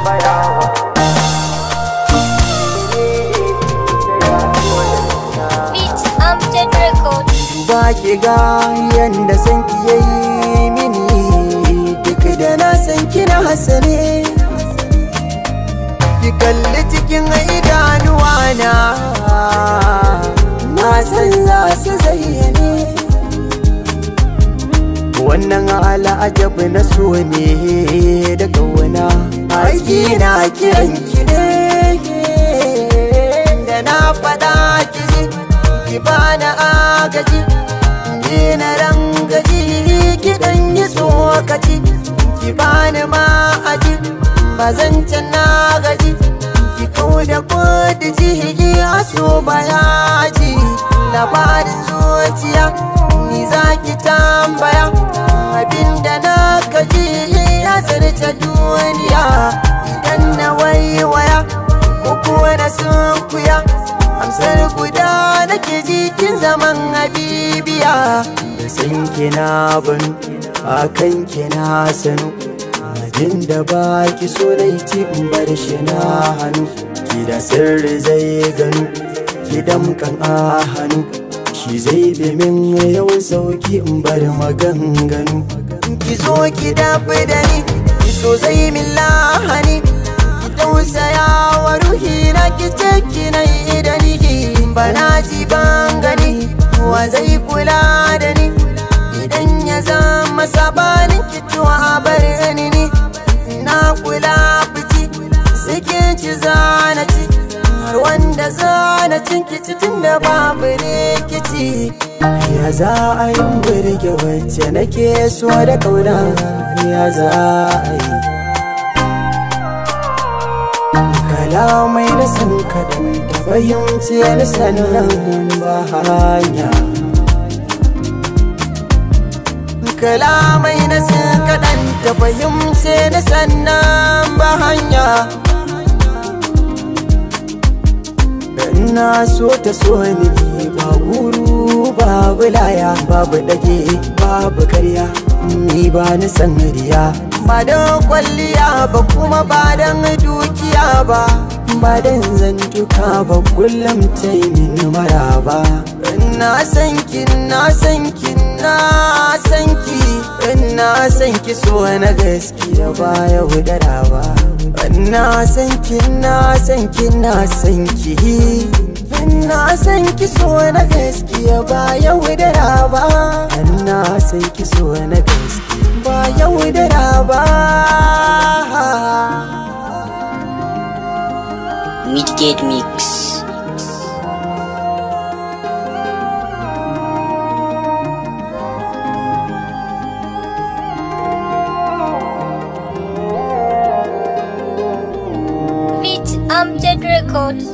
tambayawa. Beat Amjad Records. Ba ki ga yanda san ki yayi mini, duk da na san kina hasane. Ki kalli cikin idanuwa na san za su zayyane. Wannan al'ajab na so ne da kauna, aiki na kiran ki ne. Da na faɗa ki ji, ki bani agaji, ni na rangaji, ki ɗan yi tsokaci, ki bani ma'aji, ba zan can na gaji, ki kau da kudi ji a so bayaji. Labarin zuciya ni za ki tambaya, abinda na gaji ya zarce duniya. Idan na waiwaya ko kuwa na sunkuya, amsar guda nake jikin zaman habibiya. Da san kina banu a kan kina sanu, abinda ba ki so na yi in bar shi na hannu. Ki da sirri zai ganu, ki damkan a hannu, shi zai bi min yawan sauki in bar maganganu. Ki zo ki dafi da ni, ki so zai min lahani, ki tausaya wa ruhi na, ki ce ki na yi da ni. Bana ji ban gani wa zai kula da ni, idan ya zama sabanin ki tuwa bar ni. Na kula fici sai ki ci zana ci, har wanda zana cin kici tun da babu rikici. Ya za a yi burge wacce nake so da kauna, ya za a yi kalamai na san kaɗan da fahimce na sannan ba hanya. Kalamai na san kaɗan da fahimce na sannan ba hanya. Na so ta so ni ba guru babu laya, babu dage babu karya, ni ba ni san riya. Ba don kwalliya ba kuma ba don dukiya ba, ba don zantuka ba kullum ta yi min maraba. Na san ki, na san ki, na san ki, na san ki so na gaskiya ba yaudara ba. Na san ki, na san ki, na san ki, na san ki so na gaskiya ba yaudara ba. Na san ki so na gaskiya ba yaudara ba. Midgate Mix. Beat Amjad Records.